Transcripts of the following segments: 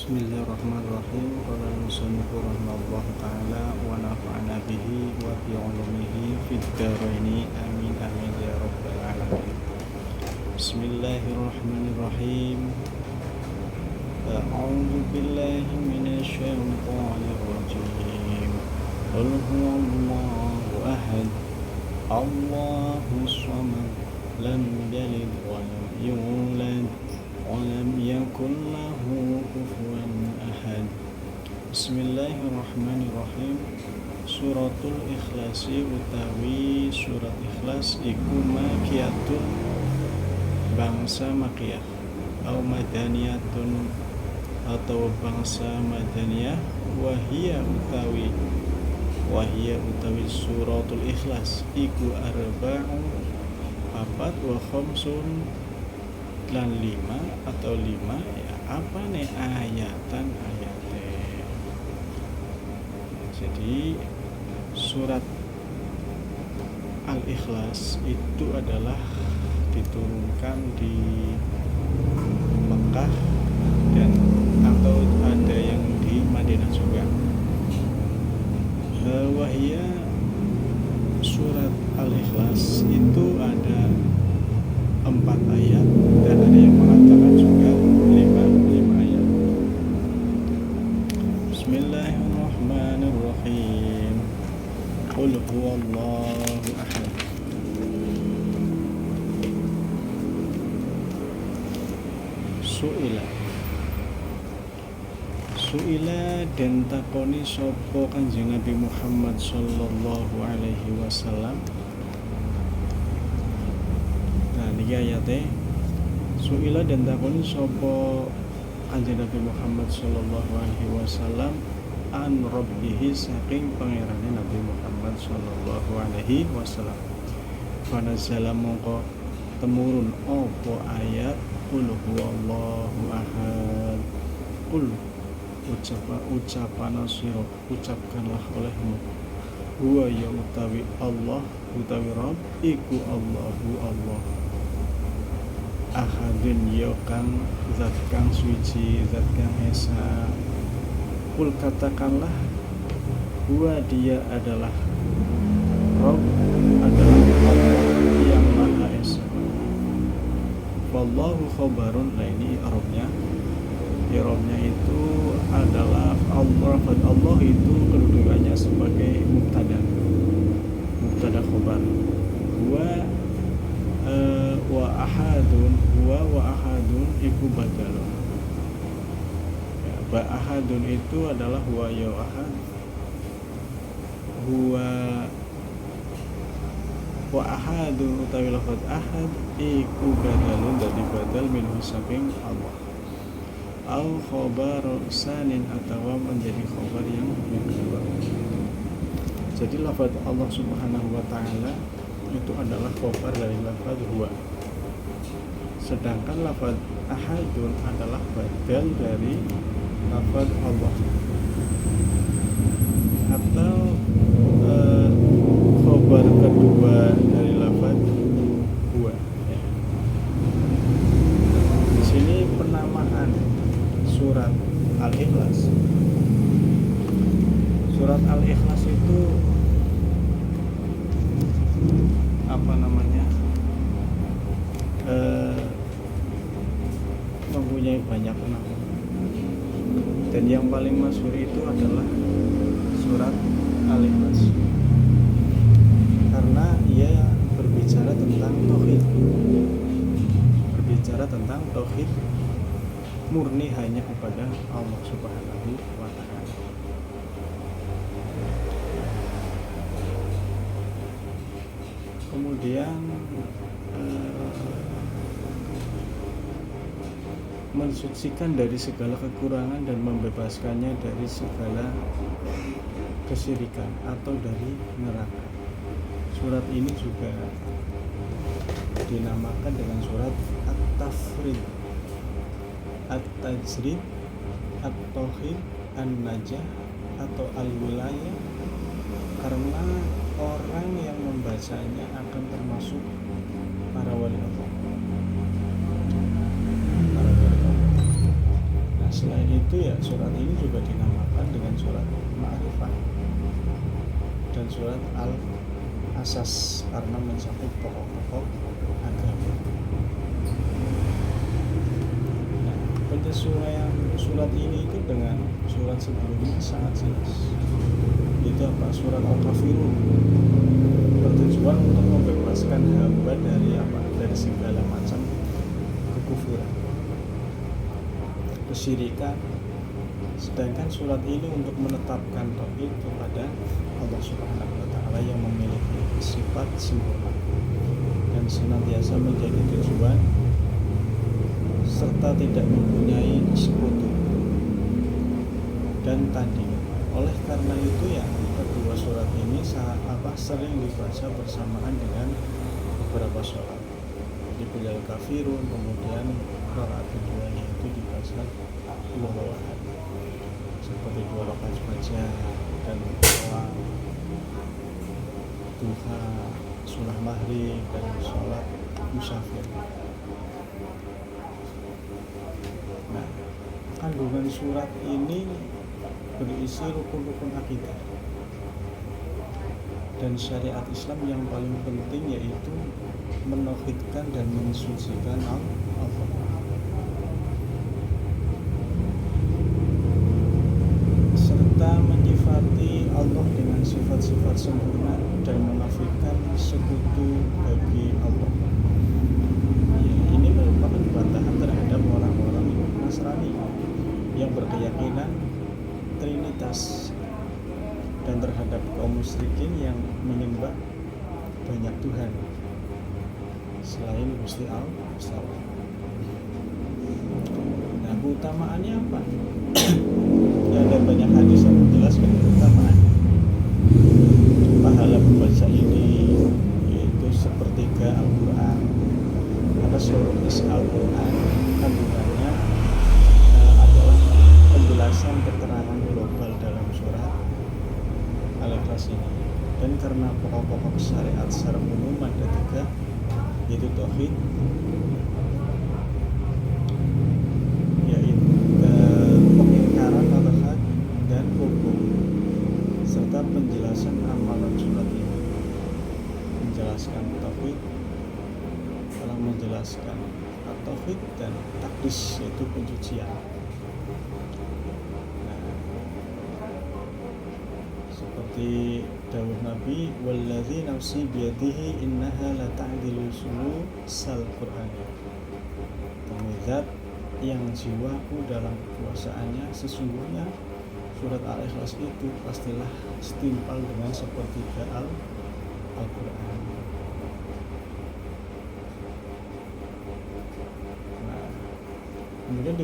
Bismillahirrahmanirrahim. Qala al-musannifu rahimahullah ta'ala wa nafa'ana bihi wa bi 'ulumihi fid dharaini amin amin ya rabbal alamin. Bismillahirrahmanirrahim. A'udzu billahi minasy syaithanir rajim. Qul huwallahu ahad. Allahus samad. Lam yalid wa lam yulad walam yakun lahu kufuwan ahad. Bismillahirrahmanirrahim. Suratul Ikhlasi utawi surat Ikhlas iku makiyatun bangsa makiyah atau madaniyatun atau bangsa madaniyah. Wahia utawi suratul Ikhlas iku arba'u papat wa khamsun lan 5 atau 5 ya apa nih ayatnya. Jadi surat Al-Ikhlas itu adalah diturunkan di Mekah dan atau ada yang di Madinah juga. Wahia surat Al-Ikhlas itu ada 4 ayat dan ada yang mengatakan juga 5 ayat. Bismillahirrahmanirrahim. Qul huwallahu ahad. Su'ila dan takoni sapa Kanjeng Nabi Muhammad sallallahu alaihi wasallam. Niki ayate su'ila dan takoni sapa Kanjeng Nabi Muhammad sallallahu alaihi wasallam an rabbihi saking pangerane Nabi Muhammad sallallahu alaihi wasallam. Fanazala mongko temurun apa ayat qul huwallahu ahad. Qul ucapan sira ucapkanlah olehmu huwa ya utawi Allah utawi Rabb iku Allahu Allah ahadun ya kang zat kang suci zat kang esa. Kul katakanlah huwa dia adalah Rabb adalah Allah yang maha esa. Wallahu khabarun. Nah ini i'rabnya itu adalah Allah itu kedudukannya sebagai mubtada khabar. Wa ahadun iku badalun. Ya, ahadun itu adalah huwa ya ahad. Wa ahadun utawi lafaz ahad iku badalun dari badal minhu saking Allah. Au khobar sanin atau menjadi khobar yang kedua. Jadi lafaz Allah Subhanahu wa taala itu adalah khobar dari lafaz huwa. Sedangkan lafaz ahadun adalah badal dari lafaz Allah. Atau khobar kedua dari lafaz huwa. Di sini penamaan surat Al-Ikhlas. Surat Al-Ikhlas itu mempunyai banyak nama. Dan yang paling masyhur itu adalah surat Al-Ikhlas. Karena ia berbicara tentang tauhid murni hanya kepada Allah Subhanahu wa taala. Kemudian mensucikan dari segala kekurangan dan membebaskannya dari segala kesyirikan atau dari neraka. Surat ini juga dinamakan dengan surat At-Tafrid, At-Tajrid, At-Tauhid, An-Najah atau Al-Wilayah, karena orang yang membacanya akan termasuk para wali Allah. Selain itu itu ya surat ini juga dinamakan dengan surat Ma'rifah dan surat Al-Asas karena mencakup pokok-pokok agama. Nah, penyesuaian surat ini itu dengan surat sebelumnya sangat jelas. Itu apa? Surat Al-Kafirun bertujuan untuk membebaskan hamba dari apa? Dari segala macam kekufuran, kesyirikan. Sedangkan surat ini untuk menetapkan tauhid kepada Allah Subhanahu wa taala yang memiliki sifat sempurna dan senantiasa menjadi tujuan serta tidak mempunyai sekutu dan tandingan. Oleh karena itu ya kedua surat ini sering dibaca bersamaan dengan beberapa sholat. Di Bilal Kafirun, kemudian rakaat keduanya itu dibaca Allahu Akbar seperti 2 rakaat baca dan doa duha, sunnah maghrib dan sholat musafir. Nah, kandungan surat ini berisi rukun-rukun akidah dan syariat Islam yang paling penting, yaitu menauhidkan dan mensucikan Allah, serta menyifati Allah dengan sifat-sifat sempurna dan menafikan sekutu bagi Allah. Ini merupakan bantahan terhadap orang-orang Nasrani yang berkeyakinan Trinitas dan terhadap kaum musyrikin yang menyembah banyak Tuhan selain Gusti Allah. Nah, keutamaannya apa? Ya, ada banyak hadis yang menjelaskan keutamaannya. Pahala membaca ini yaitu sepertiga Al-Quran atau seluruh isi Al-Quran. Kandungannya adalah penjelasan keterangan global dalam surat Al-Ikhlas ini. Dan karena pokok-pokok syariat secara umum ada 3, yaitu tauhid, yaitu pengingkaran al-haq dan hukum, serta penjelasan amalan surat ini. Menjelaskan tauhid, telah menjelaskan tauhid dan takdis, yaitu pencucian. Seperti dawuh Nabi, wallazi nafsi biyadihi innaha la ta'dilu sulusal Qur'an. Demi zat yang jiwaku dalam kekuasaannya, sesungguhnya surat Al-Ikhlas itu pastilah setimpal dengan sepertiga Al-Quran. Nah, kemudian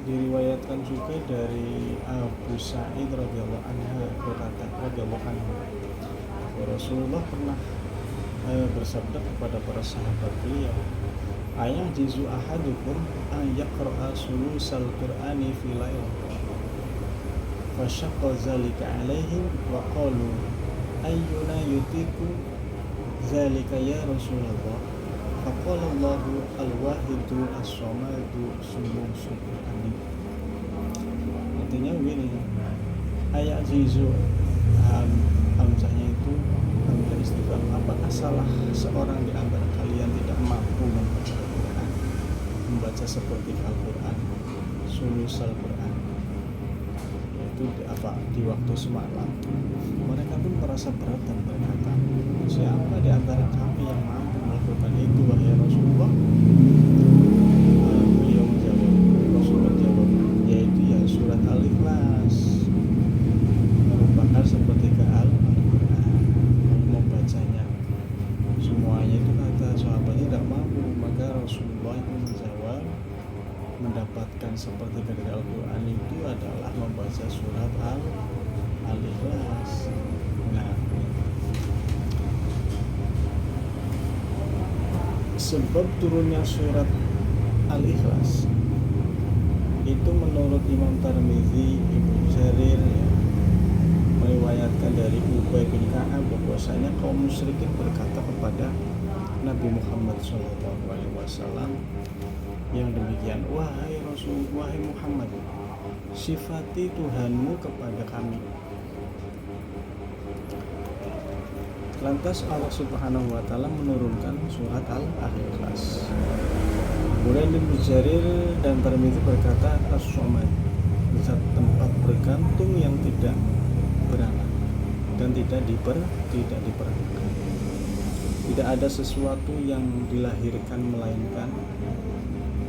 diriwayatkan juga dari Abu Sa'id radhiyallahu anhu berkata, Rasulullah pernah bersabda kepada para sahabat beliau, ayah jizu ahadukum an yaqra'a sulusal Qur'ani fi lail. Fashaqqa zalika alaihim wa qalu ayyuna yutiku zalika ya Rasulullah. Faqala Allahu al-wahidu as-samadu sulusul Qur'ani. Artinya begini, ayat jizu hamzahnya itu hamzah istifham. Apakah salah seorang di antara kalian tidak mampu membaca Al-Quran, membaca seperti Al-Quran, sulus Al-Quran, yaitu di waktu semalam? Mereka pun merasa berat dan berkata, siapa di antara kami yang mampu melakukan itu wahai Rasulullah? Beliau menjawab, Rasulullah menjawab, yaitu ya surat Al-Ikhlas, merupakan sepertiga Al-Quran. Membacanya semuanya itu kata sahabatnya tidak mampu, maka Rasulullah itu menjawab, mendapatkan sepertiga dari Al-Quran itu adalah membaca surat Al-Ikhlas. Nah, sebab turunnya surat Al-Ikhlas itu menurut Imam Tirmidzi, Ibnu Jarir meriwayatkan dari Ubay bin Ka'ab bahwasanya kaum musyrikin berkata kepada Nabi Muhammad SAW yang demikian, wahai Rasul, wahai Muhammad, sifati Tuhanmu kepada kami. Lantas Allah Subhanahu wa taala menurunkan surat Al-Ikhlas. Kemudian Ibnu Jarir dan Tirmidzi berkata, As-Samad, zat tempat bergantung yang tidak beranak dan tidak diperanakan. Tidak ada sesuatu yang dilahirkan melainkan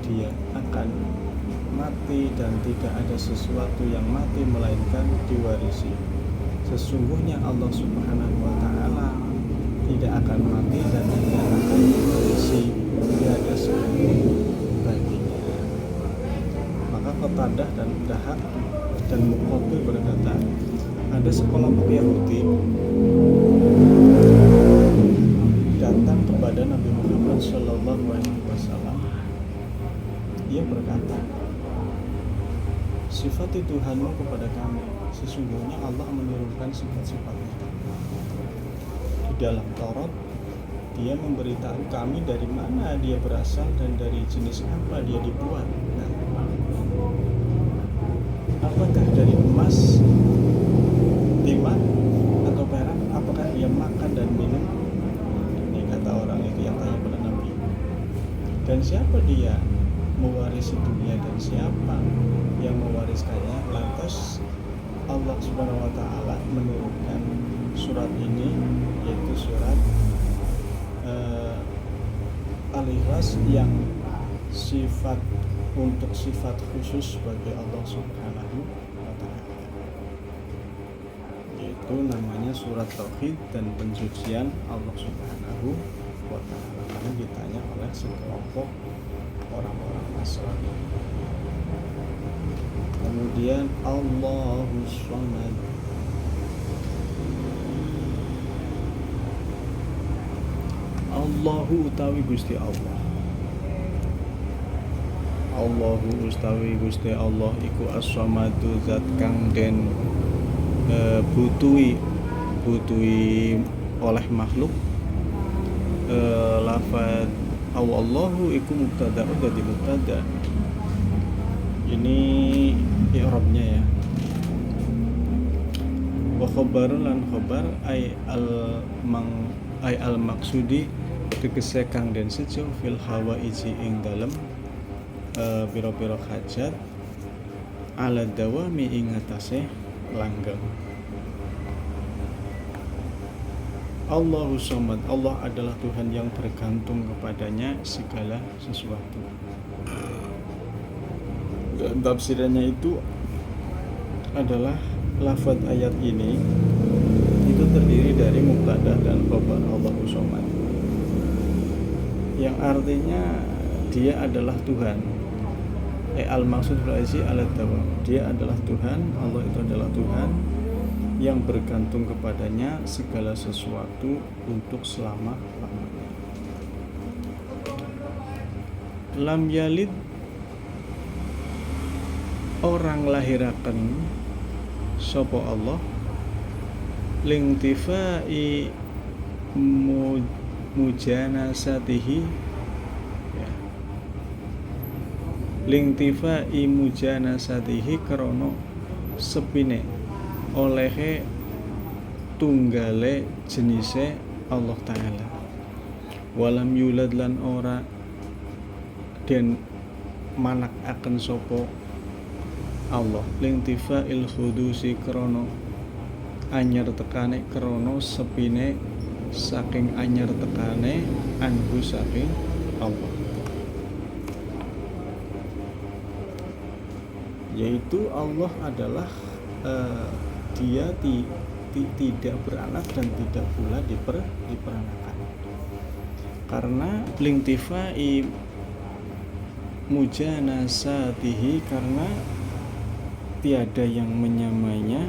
dia akan mati, dan tidak ada sesuatu yang mati melainkan diwarisi. Sesungguhnya Allah Subhanahu wa taala tidak akan mati dan tidak akan diwarisi, tidak ada sesuatu baginya. Maka Qatadah dan Dahak dan Muqatil berkata, ada sekelompok Yahudi datang kepada Nabi Muhammad SAW. Ia berkata, sifat Tuhanmu kepada kami. Sesungguhnya Allah menurunkan sifat-sifatnya. Di dalam Taurat, dia memberitahu kami dari mana dia berasal dan dari jenis apa dia dibuat. Nah, apakah dari emas, timah, atau perak? Apakah dia makan dan minum? Ini kata orang itu yang tanya pada Nabi. Dan siapa dia mewarisi dunia dan siapa yang mewariskannya? Lantas Allah Subhanahu wa taala menurunkan surat ini, yaitu surat Al-Ikhlas, yang untuk sifat khusus bagi Allah Subhanahu wa taala, yaitu namanya surat Tauhid dan pensucian Allah Subhanahu wa taala, karena ditanya oleh sekelompok orang-orang Nasrani. Kemudian Allahus Samad. Allahu utawi Gusti Allah. Allahu utawi Gusti Allah iku as-samadu, zat kang den butuhi oleh makhluk. Lafaz Allahu iku mubtada, dadi mubtada. Ini i'rabnya ya. Wa khabarun lan khabar ay al maksudi tegese kang den sejo fil hawaiji ing dalem pira-pira hajat, ala dawami ing atase langgeng. Allahu Samad, Allah adalah Tuhan yang bergantung kepadanya segala sesuatu. Dan tafsirannya itu adalah lafaz ayat ini itu terdiri dari mubtada dan khabar Allahu Samad, yang artinya dia adalah Tuhan. Al-maksud berarti alat-dawam, dia adalah Tuhan, Allah itu adalah Tuhan yang bergantung kepadanya segala sesuatu untuk selama-lamanya. Lam yalid, orang lahiraken sapa Allah, lingtifai mujanasatihi, ya. Lingtifai mujanasatihi krana sepine olehe tunggale jenise Allah Ta'ala. Walam yulad lan ora den manak akan sopo Allah lingtifa'il khudusi krono anyar tekane, krono sepine saking anyar tekane anhu saking Allah, yaitu Allah adalah dia tidak beranak dan tidak pula diperanakan. Karena lingtifai mujanasatihi, karena tiada yang menyamainya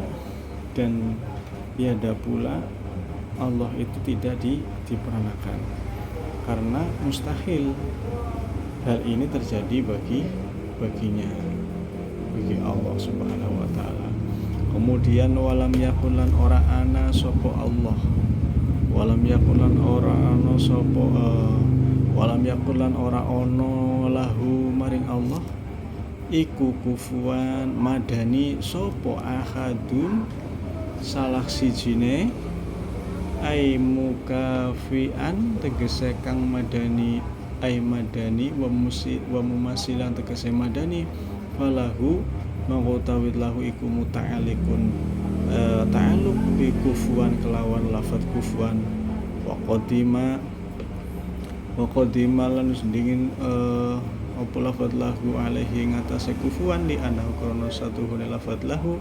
dan tiada pula Allah itu tidak diperanakan. Karena mustahil hal ini terjadi baginya, bagi Allah Subhanahu wa taala. Kemudian walam yakulan ora ana sapa Allah, walam yakulan ora ana sapa walam yakulan ora ana lahu maring Allah iku kufuwan madani sopo ahadun salah sijine ai mukafian tegese kang madani ai madani wa mumasilan tegese madani falahu mangutawid lahu iku muta'alikun ta'aluk bi kufuwan kelawan lafadz kufuwan wa qadima lan sendingin apa lafadz lahu alaihi ngatasé kufuwan li ana krana satuhune lafadz lahu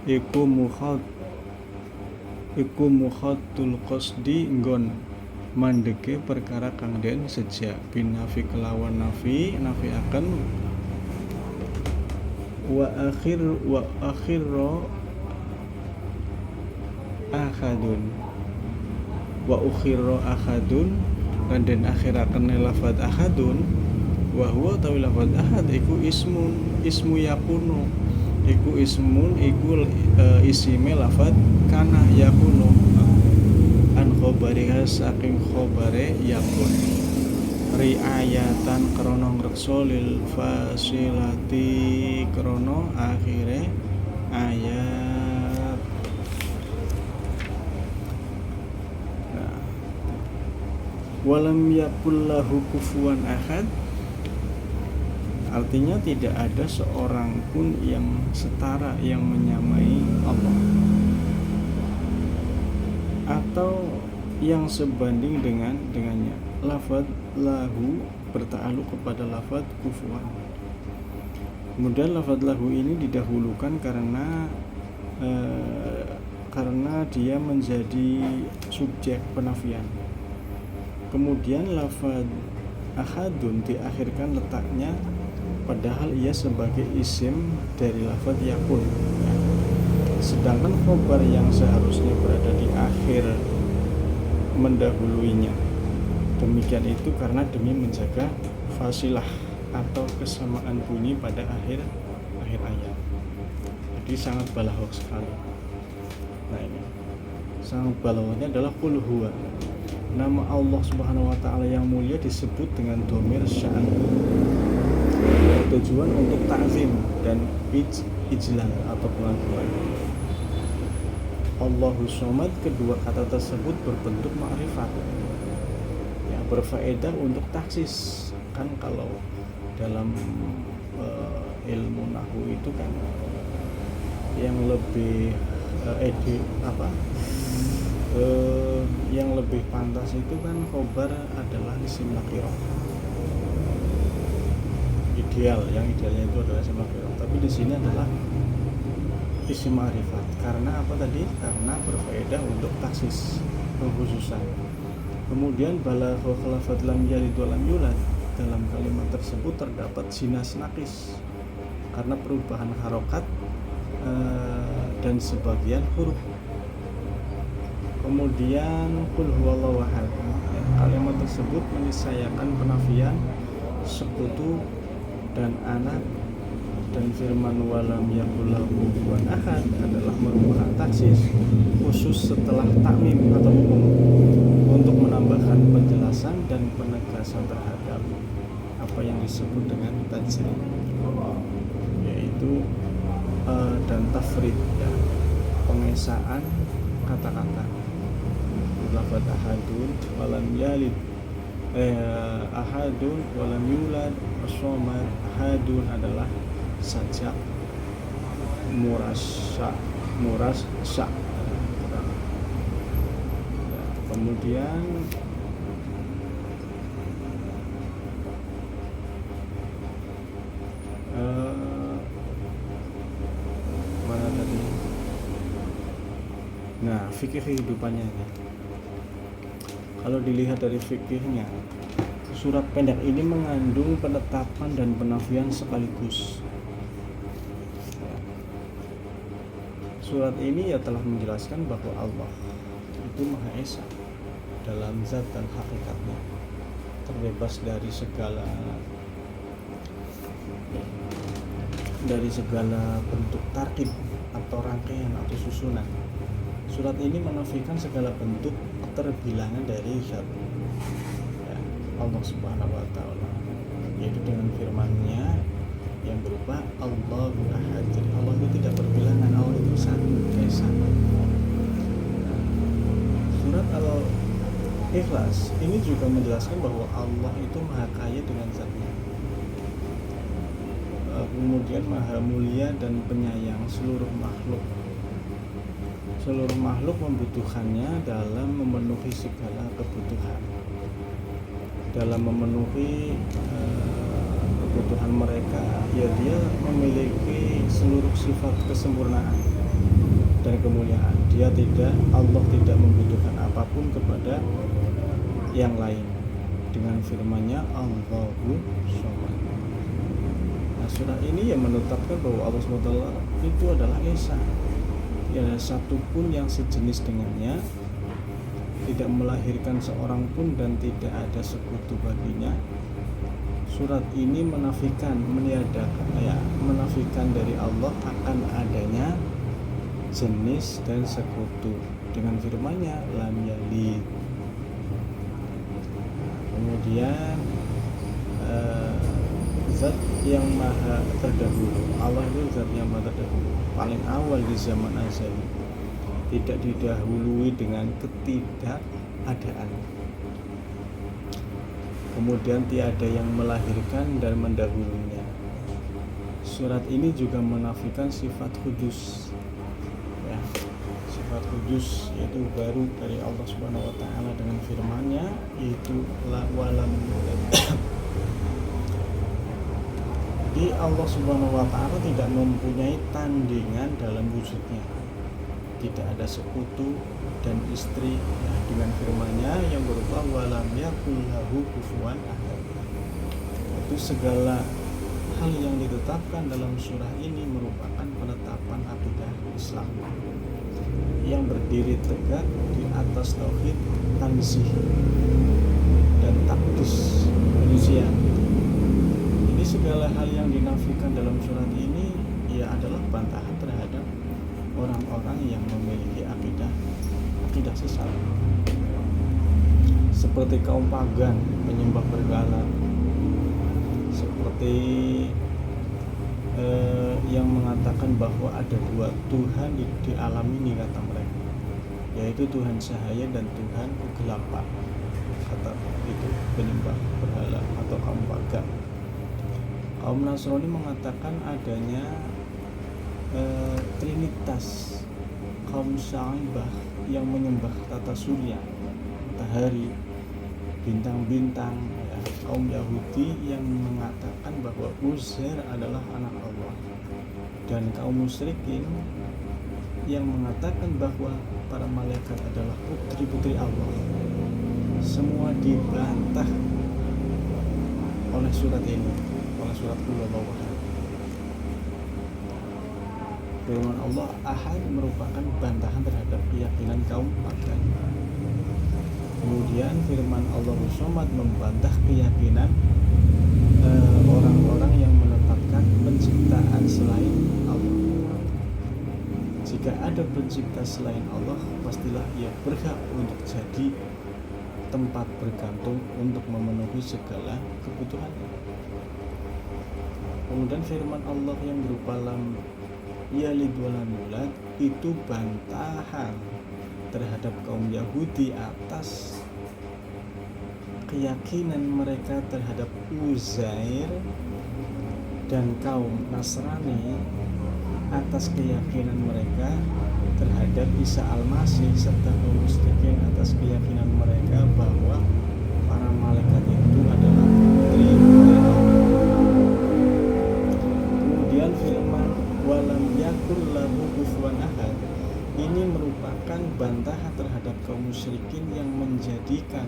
iku mukhatul qasdi nggon mandeke perkara kang den sejak binafi kelawan nafi akan wa akhirro ahadun lan den akhiraken lafadz ahadun wa huwa tawi lafadz ahad iku ismu yakunu iku ismun iku isime lafadz kana yakunu an khobariha saking khobare yakun riayatan krana ngreksa lil fasilati krana akhire ayat. Walam yakul lahu kufuwan ahad, artinya tidak ada seorang pun yang setara yang menyamai Allah atau yang sebanding dengannya. Lafadz lahu berta'aluk kepada lafadz kufuwan. Kemudian lafadz lahu ini didahulukan karena dia menjadi subjek penafian. Kemudian lafadz ahadun diakhirkan letaknya padahal ia sebagai isim dari lafadz yakun. Sedangkan khobar yang seharusnya berada di akhir mendahuluinya. Demikian itu karena demi menjaga fasilah atau kesamaan bunyi pada akhir ayat. Jadi sangat balaghah sekali. Nah ini sangat balaghahnya adalah qul huwa. Nama Allah Subhanahu wa taala yang mulia disebut dengan dhamir sya'an. Tujuan untuk ta'zim dan ijlal atau pengagungan. Allahus Somad, kedua kata tersebut berbentuk ma'rifat. Ya, berfaedah untuk taksis. Kan kalau dalam ilmu nahwu itu kan yang lebih yang lebih pantas itu kan khobar adalah isim nakirah. Yang idealnya itu adalah isim nakirah. Tapi di sini adalah isim ma'rifat. Karena apa tadi? Karena berfaedah untuk taksis, pengkhususan. Kemudian balagha lafadz lam yalid wa lam yulad, dalam kalimat tersebut terdapat jinas nakis karena perubahan harokat dan sebagian huruf. Kemudian qul huwallahu ahad, kalimat tersebut menyesuaikan penafian sekutu dan anak, dan firman walam yakul lahu kufuwan ahad adalah merupakan taksis khusus setelah takmim atau umum untuk menambahkan penjelasan dan penegasan terhadap apa yang disebut dengan tajrid, yaitu dan tafrid, ya, pengesaan kata-kata. Lafadz ahadun walam yalid ahadun walam yulad as-somad. Ahadun adalah sajak murasya. Kemudian mana tadi? Nah, fikih kehidupannya ya. Kalau dilihat dari fikihnya, surat pendek ini mengandung penetapan dan penafian sekaligus. Surat ini ya telah menjelaskan bahwa Allah itu Maha Esa dalam zat dan hakikatnya, terbebas dari segala bentuk tarkib atau rangkaian atau susunan. Surat ini menafikan segala bentuk keterbilangan dari zat, ya, Allah Subhanahu wa taala, yaitu dengan firman-Nya yang berupa Allahu Ahad. Jadi Allah itu tidak berbilangan, Allah itu satu, esa. Surat Al-Ikhlas ini juga menjelaskan bahwa Allah itu maha kaya dengan zatnya, kemudian maha mulia dan penyayang seluruh makhluk. Seluruh makhluk membutuhkannya dalam memenuhi segala kebutuhan, dalam memenuhi kebutuhan mereka. Ya, dia memiliki seluruh sifat kesempurnaan dan kemuliaan. Allah tidak membutuhkan apapun kepada yang lain. Dengan firman-Nya Allahu Shomad. Nah, surah ini yang menetapkan bahwa Allah SWT itu adalah Esa. Tidak ada satupun yang sejenis dengannya, tidak melahirkan seorang pun dan tidak ada sekutu baginya. Surat ini menafikan, menafikan dari Allah akan adanya jenis dan sekutu dengan firman-Nya lam yalid. Kemudian zat yang maha terdahulu, Allah itu zat yang maha terdahulu, paling awal di zaman azali, tidak didahului dengan ketidakadaan. Kemudian tiada yang melahirkan dan mendahulunya. Surat ini juga menafikan sifat kudus, ya, sifat kudus yaitu baru dari Allah Subhanahu Wa Taala dengan firman-Nya yaitu la walam yulad. Jadi Allah Subhanahu Wa Taala tidak mempunyai tandingan dalam wujudnya, tidak ada sekutu dan istri, ya, dengan firman-Nya yang berupa walam yakul lahu kufuwan ahad. Itu segala hal yang ditetapkan dalam surah ini merupakan penetapan akidah Islam yang berdiri tegak di atas tauhid, tanzih dan takdis manusia. Jadi segala hal yang dinafikan dalam surat ini ia adalah bantahan terhadap orang-orang yang memiliki akidah sesat, seperti kaum pagan menyembah berhala, seperti yang mengatakan bahwa ada dua Tuhan di alam ini, kata mereka, yaitu Tuhan cahaya dan Tuhan kegelapan, kata itu penyembah berhala atau kaum pagan. Kaum Nasrani mengatakan adanya trinitas. Kaum Sya'ibah yang menyembah tata surya, matahari, bintang-bintang, ya. Kaum Yahudi yang mengatakan bahwa Uzair adalah anak Allah, dan kaum musyrikin yang mengatakan bahwa para malaikat adalah putri-putri Allah. Semua dibantah oleh surat ini, oleh surat Al-Baqarah. Firman Allah Ahad merupakan bantahan terhadap keyakinan kaum pagan. Kemudian firman Allah Shomad membantah keyakinan orang-orang yang menetapkan penciptaan selain Allah. Jika ada pencipta selain Allah, pastilah ia berhak untuk jadi tempat bergantung untuk memenuhi segala kebutuhannya. Kemudian firman Allah yang berupa lam yalid walam yulad itu bantahan terhadap kaum Yahudi atas keyakinan mereka terhadap Uzair, dan kaum Nasrani atas keyakinan mereka terhadap Isa Al-Masih, serta kaum musyrikin atas keyakinan mereka bahwa para malaikat itu adalah putri-putri Allah. Kemudian firman walam yakul lahu kufuwan ahad ini merupakan bantahan terhadap kaum musyrikin yang menjadikan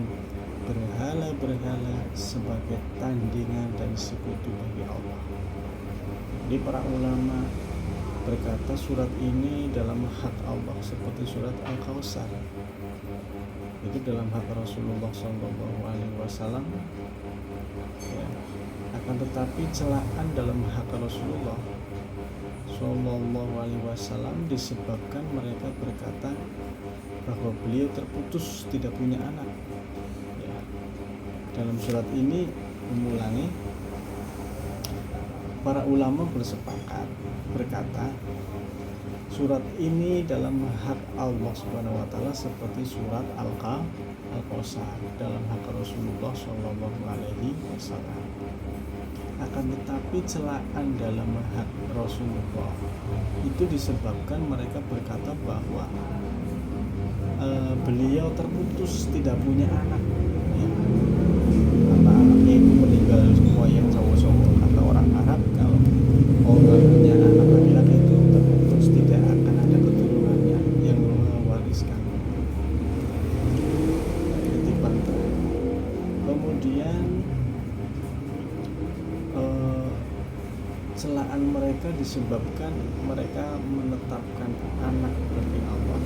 berhala-berhala sebagai tandingan dan sekutu bagi Allah. Jadi para ulama berkata surat ini dalam hak Allah seperti surat Al-Kautsar, itu dalam hak Rasulullah SAW, ya. Akan tetapi celaan dalam hak Rasulullah SAW disebabkan mereka berkata bahwa beliau terputus, tidak punya anak, ya. Dalam surat ini mengulangi para ulama bersepakat berkata, surat ini dalam hak Allah Subhanahu wa taala seperti surat Al-Kautsar dalam hak Rasulullah Shallallahu alaihi wasallam. Akan tetapi celaan dalam hak Rasulullah itu disebabkan mereka berkata bahwa beliau terputus, tidak punya anak, ya. Anak-anaknya itu meninggal semua yang cowok-cowok. Kata orang Arab, kalau orang punya anak laki-laki itu terputus, tidak akan ada keturunannya yang mewariskan titipan. Kemudian celaan mereka disebabkan mereka menetapkan anak bagi Allah,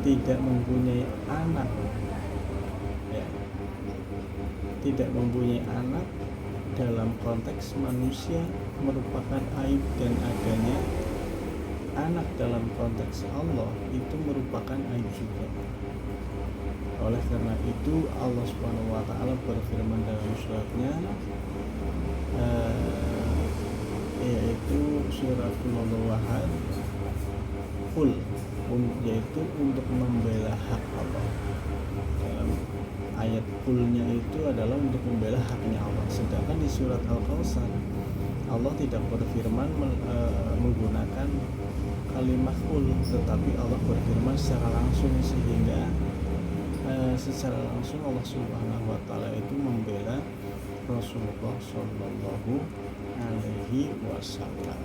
tidak mempunyai anak, ya. Tidak mempunyai anak dalam konteks manusia merupakan aib, dan adanya anak dalam konteks Allah itu merupakan aib juga. Oleh karena itu Allah Subhanahu wa taala berfirman dalam suratnya, yaitu suratul Al-Wahhad, yaitu untuk membela hak Allah. Dalam ayat kulnya itu adalah untuk membela haknya Allah. Sedangkan di surat Al-Kautsar Allah tidak berfirman menggunakan kalimat kul, tetapi Allah berfirman secara langsung, sehingga secara langsung Allah Subhanahu wa taala itu membela Rasulullah Shallallahu alaihi wasallam.